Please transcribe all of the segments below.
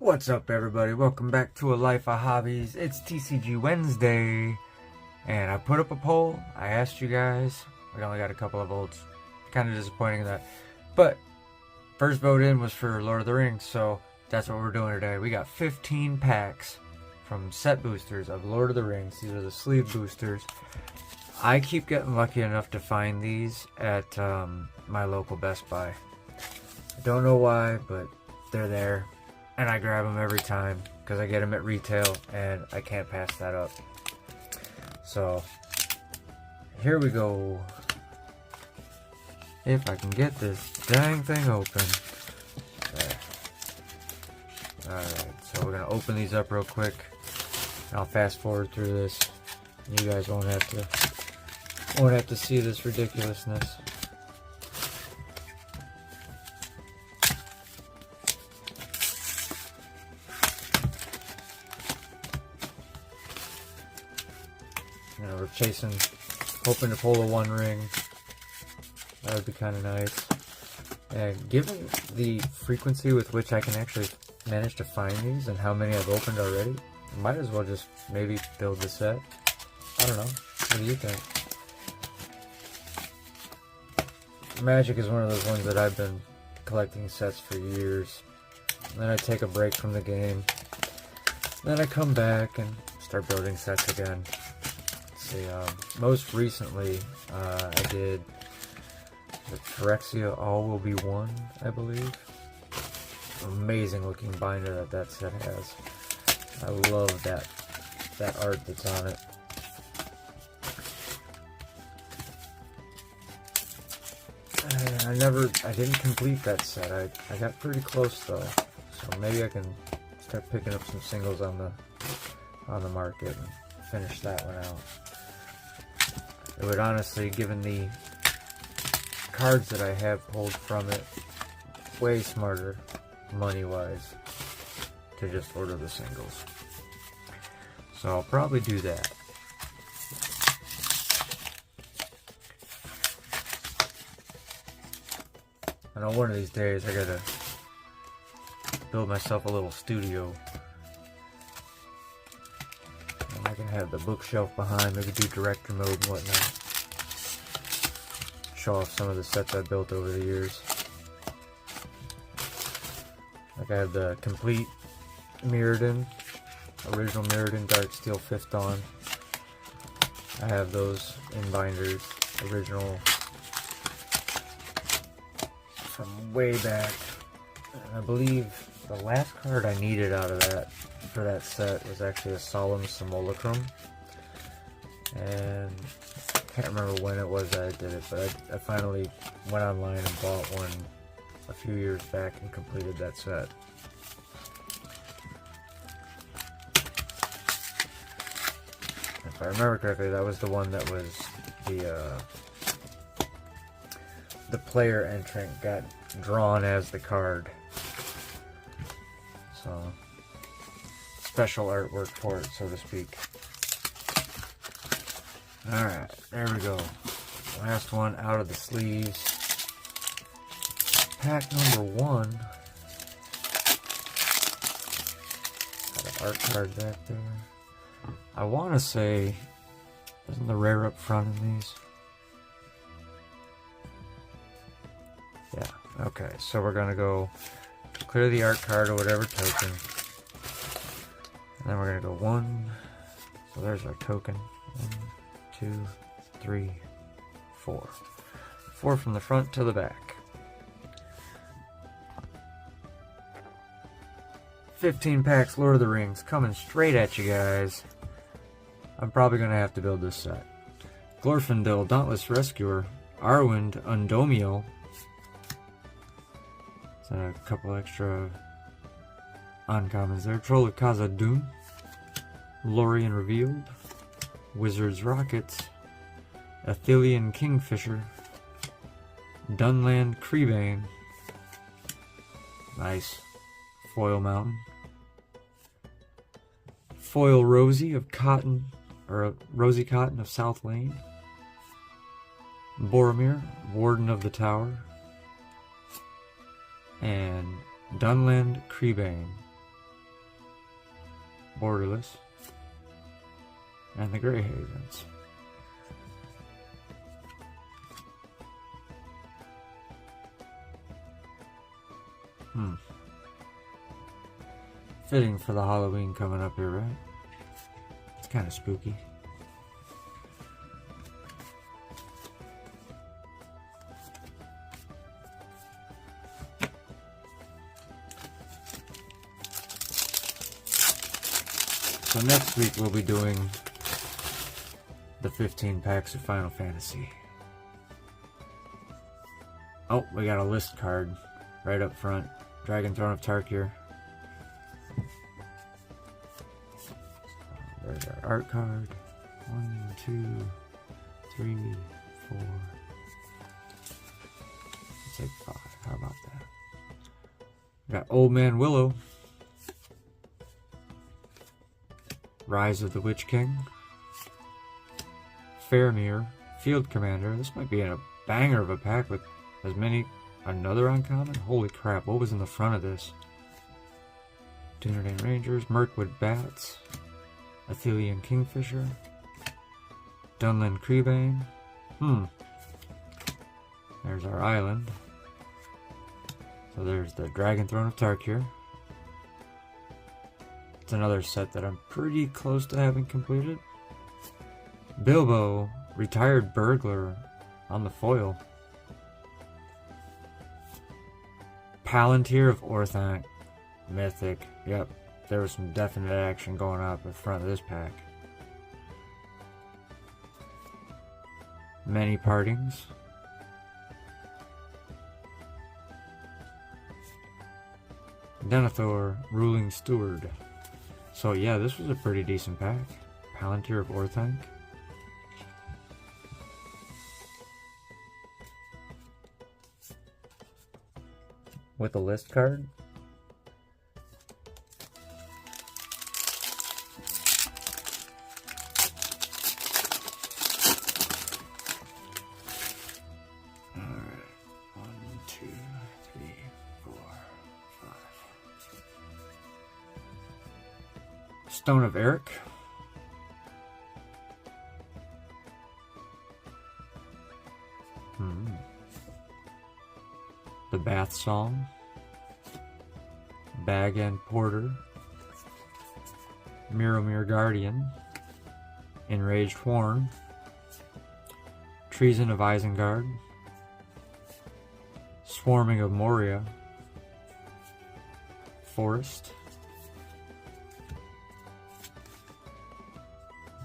What's up, everybody? Welcome back to A Life of Hobbies. It's TCG Wednesday, and I put up a poll. I asked you guys. We only got a couple of votes. Kind of disappointing in that. But first vote in was for Lord of the Rings, so that's what we're doing today. We got 15 packs from set boosters of Lord of the Rings. These are the sleeve boosters. I keep getting lucky enough to find these at my local Best Buy. I don't know why, but they're there. And I grab them every time because I get them at retail and I can't pass that up. So here we go. If I can get this dang thing open. There. Alright, so we're going to open these up real quick. I'll fast forward through this. You guys won't have to see this ridiculousness. You know, we're hoping to pull a one ring. That would be kind of nice. And given the frequency with which I can actually manage to find these and how many I've opened already, I might as well just maybe build the set. I don't know. What do you think? Magic is one of those ones that I've been collecting sets for years. And then I take a break from the game. Then I come back and start building sets again. Most recently, I did the Phyrexia All Will Be One, I believe. Amazing looking binder that set has. I love that art that's on it. I didn't complete that set. I got pretty close though, so maybe I can start picking up some singles on the market and finish that one out. It would honestly, given the cards that I have pulled from it, way smarter, money-wise, to just order the singles. So I'll probably do that. I know one of these days I gotta build myself a little studio. I can have the bookshelf behind, maybe do director mode and whatnot. Show off some of the sets I've built over the years. Like I have the complete Mirrodin, original Mirrodin Dark Steel 5th Dawn. I have those in binders, original from way back. And I believe the last card I needed out of that for that set was actually a Solemn Simulacrum, and I can't remember when it was that I did it, but I finally went online and bought one a few years back and completed that set. If I remember correctly, that was the one that was the player entrant got drawn as the card. So special artwork for it, so to speak. Alright, there we go. Last one out of the sleeves. Pack number 1. Got an art card back there. I want to say, isn't the rare up front in these? Yeah, okay, so we're going to go clear the art card or whatever token. And then we're going to go 1, so there's our token, 1, 2, 3, 4. 4 from the front to the back. 15 packs Lord of the Rings coming straight at you guys. I'm probably going to have to build this set. Glorfindel, Dauntless Rescuer, Arwind, Undomio. So a couple extra uncommons there. Troll of Khazad-dûm, Lorien Revealed, Wizard's Rockets, Athelian Kingfisher, Dunland Creebane, nice, Foil Mountain, Foil Rosie of Cotton, or Rosie Cotton of South Lane, Boromir, Warden of the Tower, and Dunland Creebane. Borderless, and the Grey Havens. Fitting for the Halloween coming up here, right? It's kind of spooky. So next week we'll be doing the 15 packs of Final Fantasy. Oh, we got a list card right up front. Dragon Throne of Tarkir. There's our art card. 1, 2, 3, 4. Let's take 5. How about that? We got Old Man Willow. Rise of the Witch King. Faramir, Field Commander. This might be a banger of a pack with as many. Another uncommon? Holy crap, what was in the front of this? Dunedain Rangers, Mirkwood Bats, Athelian Kingfisher, Dunlin Creebane. There's our island. So there's the Dragon Throne of Tarkir. It's another set that I'm pretty close to having completed. Bilbo, Retired Burglar on the foil. Palantir of Orthanc, Mythic. Yep, there was some definite action going on up in front of this pack. Many Partings. Denethor, Ruling Steward. So yeah, this was a pretty decent pack. Palantir of Orthanc. With a list card. Alright. 1, 2, 3, 4, 5. Stone of Eric. The Bath Song. Bag and Porter. Mirromir Guardian. Enraged Horn. Treason of Isengard. Swarming of Moria. Forest.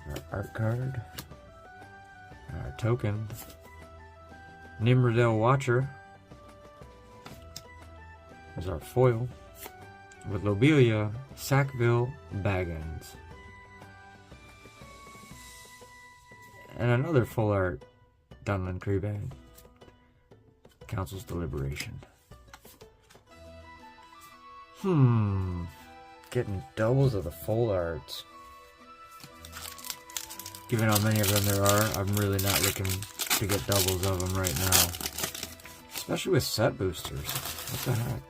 Our art card. Our token. Nimrodel Watcher. There's our foil. With Lobelia, Sackville, Baggins. And another full art, Dunlin Creebane. Council's Deliberation. Getting doubles of the full arts. Given how many of them there are, I'm really not looking to get doubles of them right now. Especially with set boosters. What the heck?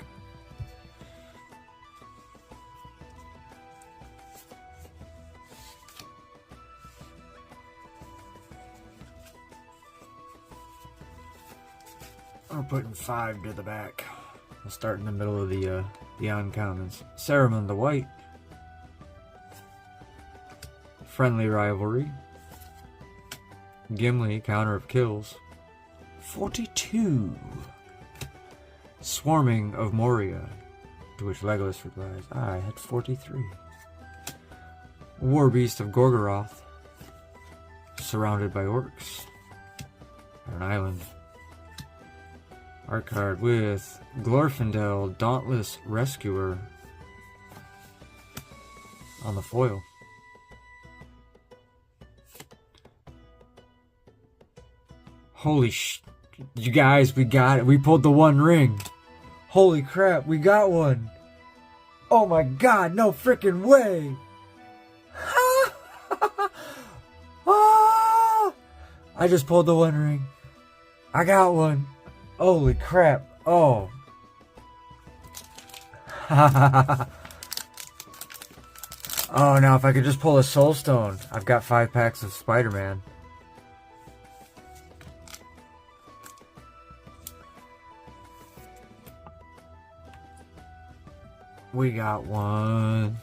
We're putting 5 to the back. We'll start in the middle of the uncommons. Saruman the White. Friendly Rivalry. Gimli, Counter of Kills. 42. Swarming of Moria. To which Legolas replies, I had 43. Warbeast of Gorgoroth. Surrounded by Orcs. An island. Art card with Glorfindel, Dauntless Rescuer on the foil. Holy you guys, we got it. We pulled the one ring. Holy crap, we got one. Oh my god, no freaking way. I just pulled the one ring. I got one. Holy crap. Oh. Oh, now if I could just pull a Soul Stone. I've got 5 packs of Spider-Man. We got one.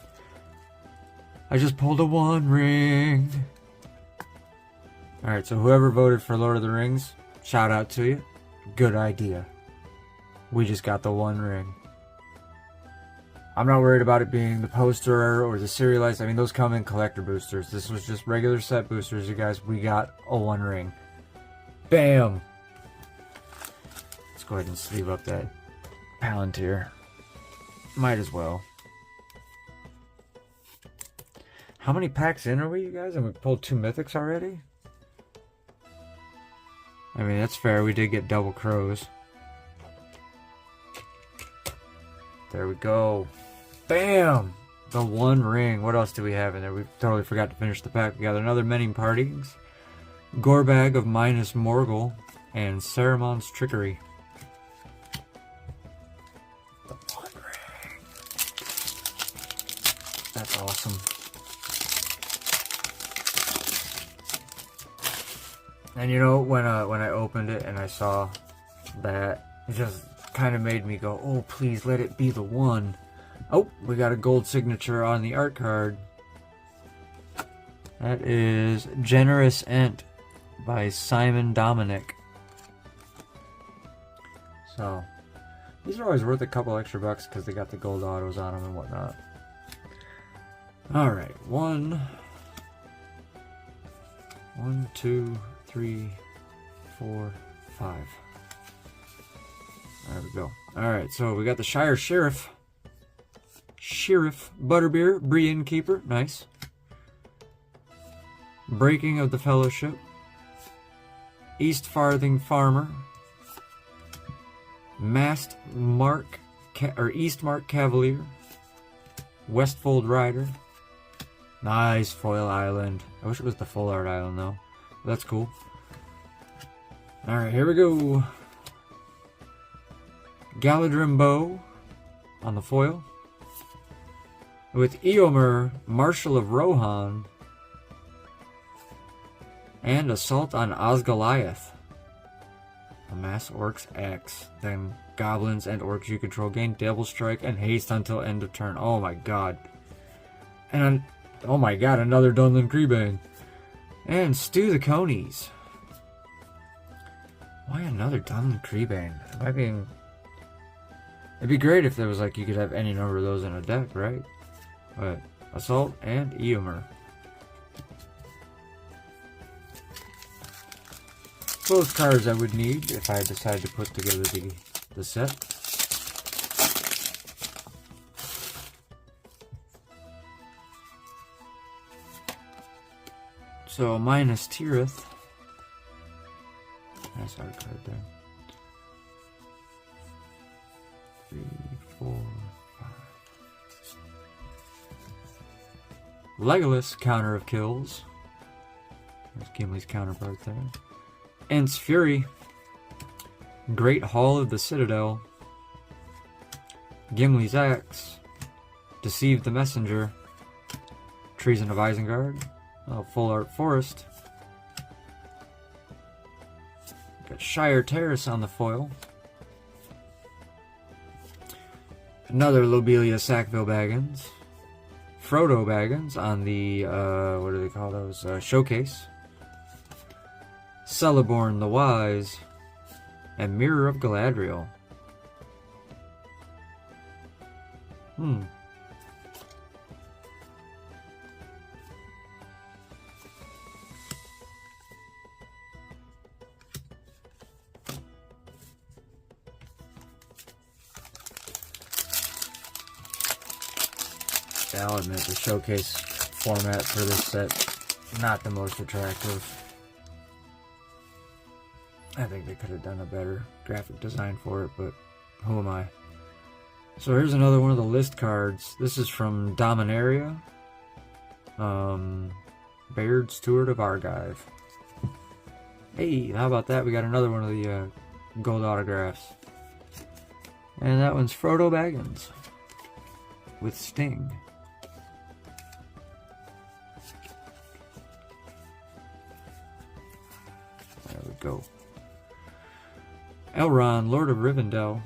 I just pulled a 1 ring. Alright, so whoever voted for Lord of the Rings, shout out to you. Good idea. We just got the 1 ring. I'm not worried about it being the poster or the serialized. I mean, those come in collector boosters. This was just regular set boosters, you guys. We got a 1 ring. Bam! Let's go ahead and sleeve up that Palantir. Might as well. How many packs in are we, you guys? And we pulled 2 mythics already? I mean, that's fair. We did get double crows. There we go. Bam! The 1 ring. What else do we have in there? We totally forgot to finish the pack. We got another Many Partings, Gorbag of Minus Morgul, and Saramon's Trickery. The 1 ring. That's awesome. And you know, when I opened it and I saw that, it just kind of made me go, oh, please let it be the 1. Oh, we got a gold signature on the art card. That is Generous Ent by Simon Dominic. So, these are always worth a couple extra bucks because they got the gold autos on them and whatnot. Alright, 1, 2, 3, 4, 5. There we go. Alright, so we got the Shire Sheriff. Sheriff Butterbeer, Brienne Keeper. Nice. Breaking of the Fellowship. East Farthing Farmer. East Mark Cavalier. Westfold Rider. Nice foil island. I wish it was the full art island though. That's cool. Alright, here we go. Galadrim Bow on the foil. With Eomer, Marshal of Rohan. And Assault on Osgoliath. Amass Orcs X. Then Goblins and Orcs you control gain Devil Strike and Haste until end of turn. Oh my god. And, oh my god, another Dunlin Creebane. And Stew the Conies. Why another Dunlin Creebane? Am I being... It'd be great if there was like, you could have any number of those in a deck, right? But Assault and Eomer. Both cards I would need if I decide to put together the set. So minus Tirith. Nice art card there. 3, 4, 5. Legolas, Counter of Kills. There's Gimli's counterpart there. Ent's Fury. Great Hall of the Citadel. Gimli's Axe. Deceive the Messenger. Treason of Isengard. Oh, Full Art Forest. Got Shire Terrace on the foil. Another Lobelia Sackville Baggins. Frodo Baggins on the, what do they call those? Showcase. Celeborn the Wise. And Mirror of Galadriel. I'll admit the showcase format for this set, not the most attractive. I think they could have done a better graphic design for it, but who am I? So here's another one of the list cards. This is from Dominaria. Baird Steward of Argive. Hey, how about that? We got another one of the gold autographs. And that one's Frodo Baggins with Sting. go. Elrond, Lord of Rivendell.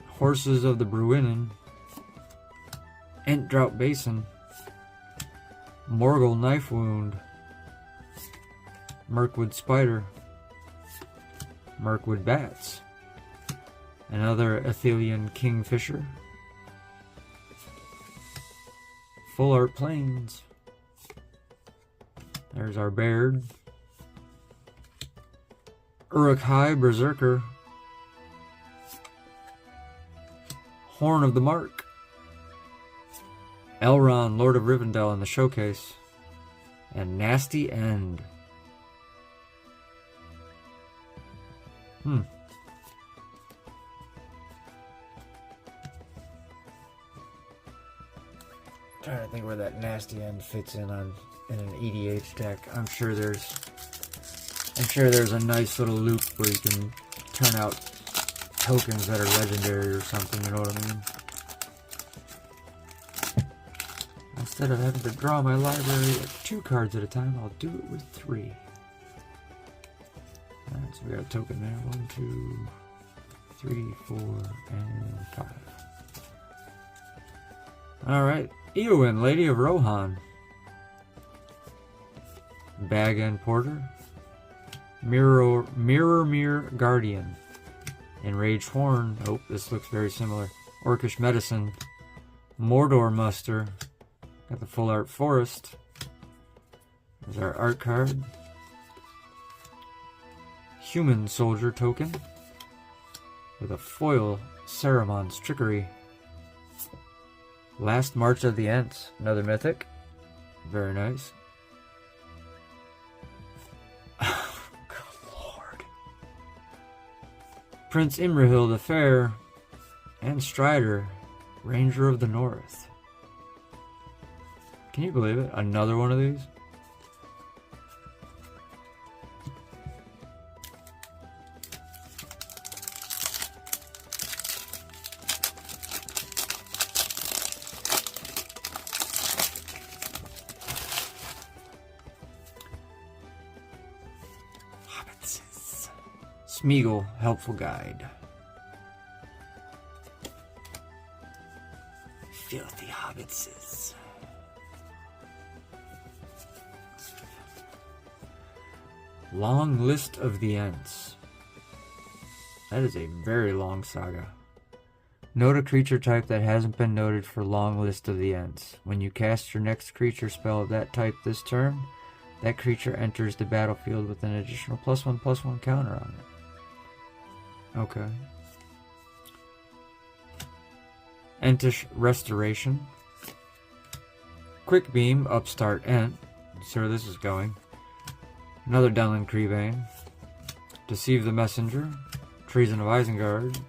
Horses of the Bruinen. Entdrought Basin. Morgul Knife Wound. Mirkwood Spider. Mirkwood Bats. Another Athelian Kingfisher. Full Art Plains. There's our Baird. Uruk-hai Berserker. Horn of the Mark. Elrond, Lord of Rivendell in the showcase. And Nasty End. Trying to think where that Nasty End fits in an EDH deck. I'm sure there's a nice little loop where you can turn out tokens that are legendary or something, you know what I mean? Instead of having to draw my library at 2 cards at a time, I'll do it with 3. Alright, so we got a token there. 1, 2, 3, 4, and 5. Alright, Eowyn, Lady of Rohan. Bag End Porter. Mirror Guardian. Enraged Horn. Oh, this looks very similar. Orcish Medicine. Mordor Muster. Got the Full Art Forest. There's our art card. Human Soldier token. With a foil Saramon's Trickery. Last March of the Ents. Another mythic. Very nice. Good lord. Prince Imrahil the Fair. And Strider, Ranger of the North. Can you believe it? Another one of these? Smeagol, Helpful Guide. Filthy Hobbitses. Long List of the Ents. That is a very long saga. Note a creature type that hasn't been noted for Long List of the Ents. When you cast your next creature spell of that type this turn, that creature enters the battlefield with an additional +1/+1 counter on it. Okay. Entish Restoration. Quick Beam, Upstart Ent. See where this is going. Another Dunlin Creebane. Deceive the Messenger. Treason of Isengard.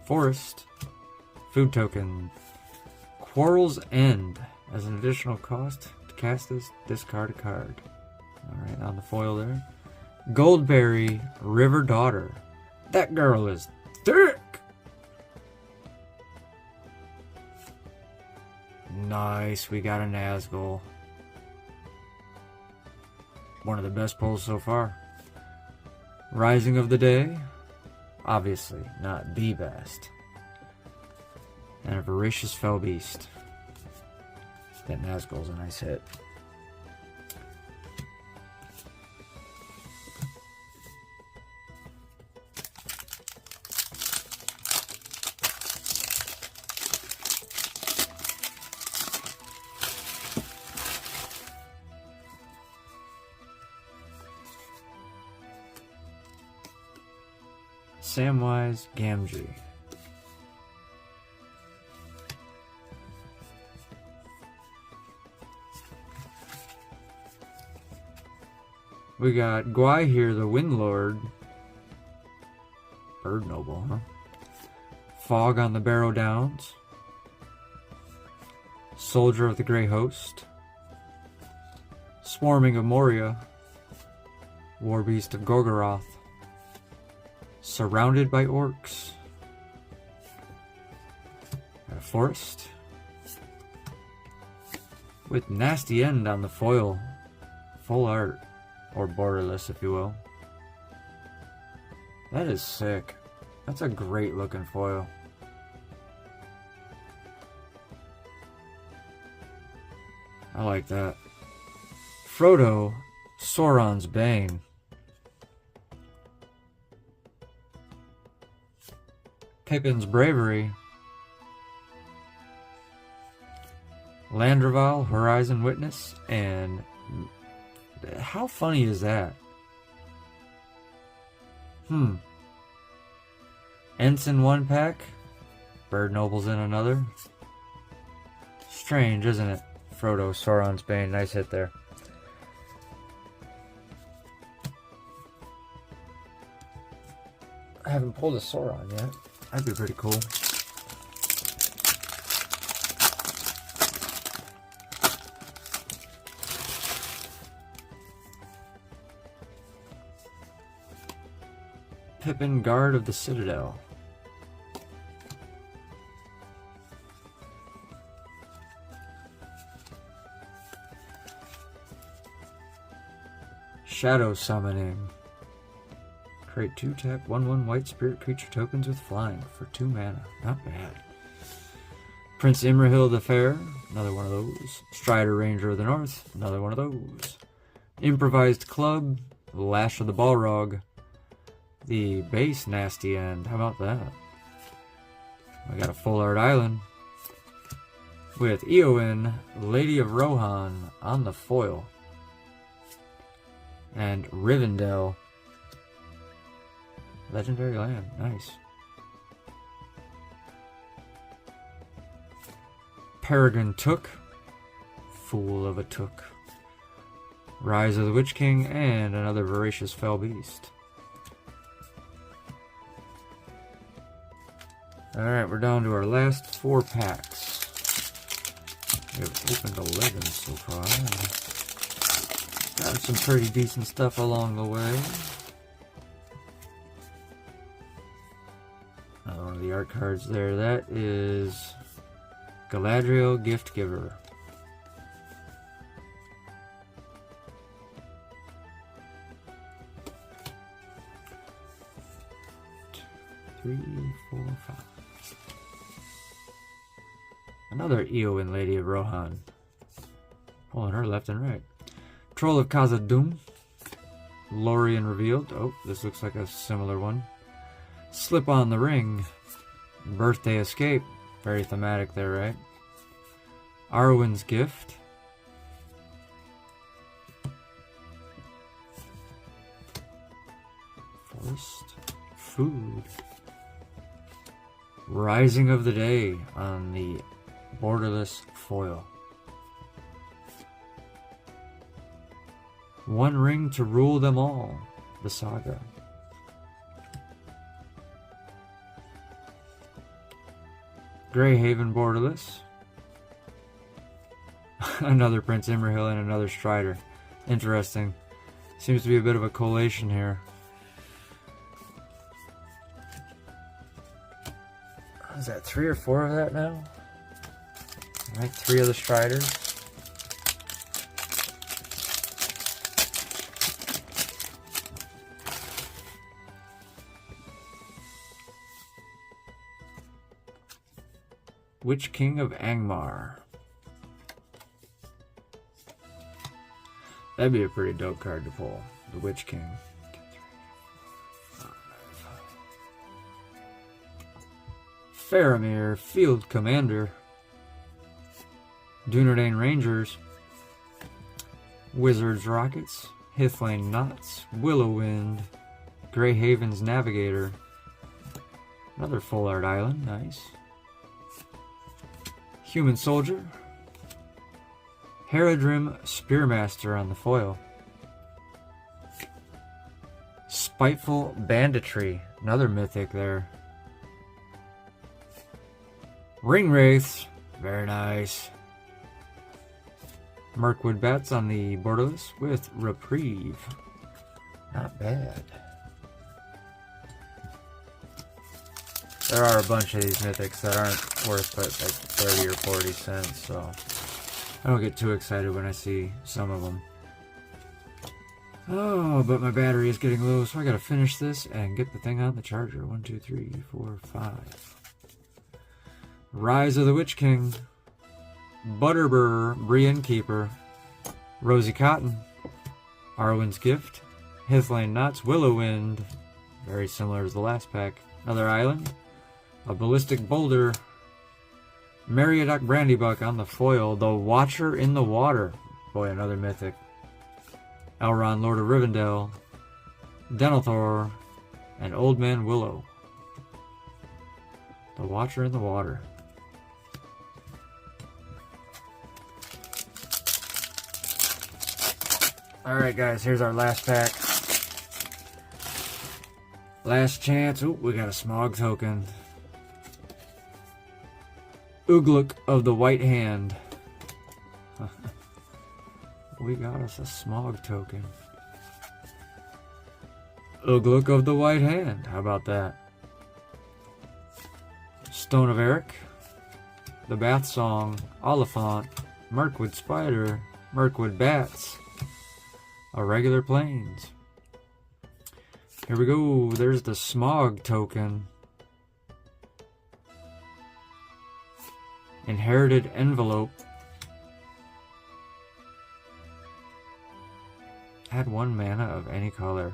Forest. Food Token. Quarrel's End. As an additional cost to cast this, discard a card. Alright, on the foil there. Goldberry, River Daughter. That girl is thick! Nice, we got a Nazgul. One of the best pulls so far. Rising of the Day. Obviously, not the best. And a Voracious Fellbeast. That Nazgul's a nice hit. Samwise Gamgee. We got Gwaihir the Windlord. Bird Noble, huh? Fog on the Barrow Downs. Soldier of the Grey Host. Swarming of Moria. Warbeast of Gorgoroth. Surrounded by Orcs. Got a Forest. With Nasty End on the foil. Full art. or borderless, if you will. That is sick. That's a great looking foil. I like that. Frodo, Sauron's Bane. Pippin's Bravery. Landreval, Horizon Witness, and how funny is that? Ents in one pack, Bird Nobles in another. Strange, isn't it? Frodo, Sauron's Bane, nice hit there. I haven't pulled a Sauron yet. That'd be pretty cool. Pippin, Guard of the Citadel. Shadow Summoning. Create 2-tap 1/1 white spirit creature tokens with flying for 2 mana. Not bad. Prince Imrahil the Fair. Another one of those. Strider Ranger of the North. Another one of those. Improvised Club. Lash of the Balrog. The base Nasty End. How about that? I got a Full Art Island with Eowyn, Lady of Rohan on the foil. And Rivendell. Legendary Land. Nice. Peregrine Took. Fool of a Took. Rise of the Witch King and another Voracious Fell Beast. Alright, we're down to our last 4 packs. We have opened 11 so far. Got some pretty decent stuff along the way. Another one of the art cards there. That is Galadriel, Gift Giver. Three, 4, 5. Another Eowyn, Lady of Rohan. Pulling her left and right. Troll of Khazad-dûm. Lorien Revealed. Oh, this looks like a similar one. Slip on the Ring. Birthday Escape. Very thematic there, right? Arwen's Gift. Forest. Food. Rising of the Day on the borderless foil. One Ring to Rule Them All, the saga. Greyhaven borderless. Another Prince Imrahil and another Strider. Interesting. Seems to be a bit of a collation here. Is that 3 or 4 of that now? Alright, 3 of the Striders. Witch King of Angmar. That'd be a pretty dope card to pull. The Witch King. Faramir, Field Commander. Dunedain Rangers. Wizards Rockets. Hithlane Knots. Willowwind. Greyhaven's Navigator. Another Full Art Island. Nice. Human Soldier. Haradrim Spearmaster on the foil. Spiteful Banditry. Another mythic there. Ring Wraiths. Very nice. Mirkwood Bats on the borderless with Reprieve. Not bad. There are a bunch of these mythics that aren't worth but like 30 or 40 cents, so I don't get too excited when I see some of them. Oh, but my battery is getting low, so I gotta finish this and get the thing on the charger. 1, 2, 3, 4, 5. Rise of the Witch King. Butterbur, Brienne Keeper. Rosy Cotton. Arwen's Gift. Hithlane Knots, Willow Wind. Very similar as the last pack. Another Island. A Ballistic Boulder. Meriadoc Brandybuck on the foil. The Watcher in the Water. Boy, another mythic. Elrond, Lord of Rivendell. Denethor. And Old Man Willow. The Watcher in the Water. Alright guys, here's our last pack. Last chance. Ooh, we got a Smog token. Ugluk of the White Hand. We got us a Smog token. Ugluk of the White Hand. How about that? Stone of Eric. The Bath Song. Oliphant. Mirkwood Spider. Mirkwood Bats. A Regular Plains. Here we go. There's the Smog token. Inherited Envelope. Add 1 mana of any color.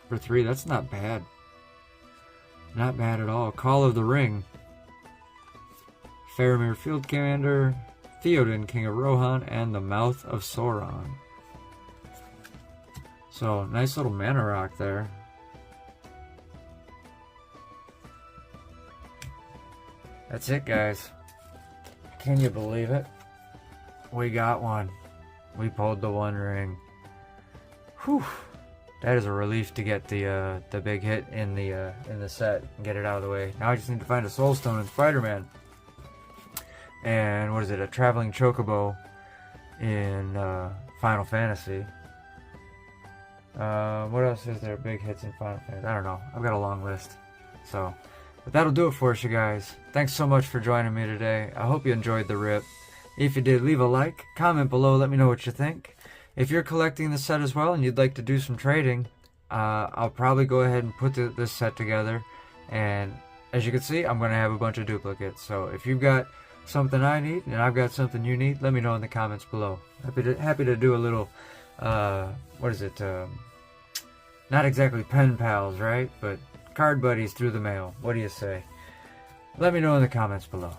For 3, that's not bad. Not bad at all. Call of the Ring. Faramir Field Commander. Theoden, King of Rohan, and the Mouth of Sauron. So, nice little mana rock there. That's it, guys. Can you believe it? We got one. We pulled the One Ring. Whew. That is a relief to get the big hit in the set and get it out of the way. Now I just need to find a Soul Stone in Spider-Man. And what is it? A Traveling Chocobo in Final Fantasy. What else is there? Big hits in Final Fantasy. I don't know. I've got a long list. So, but that'll do it for us, you guys. Thanks so much for joining me today. I hope you enjoyed the rip. If you did, leave a like, comment below, let me know what you think. If you're collecting the set as well and you'd like to do some trading, I'll probably go ahead and put this set together. And as you can see, I'm going to have a bunch of duplicates. So if you've got something I need and I've got something you need, let me know in the comments below. Happy to do a little, what is it? Not exactly pen pals, right? But card buddies through the mail. What do you say? Let me know in the comments below.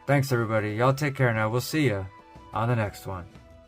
Thanks everybody. Y'all take care now. We'll see ya on the next one.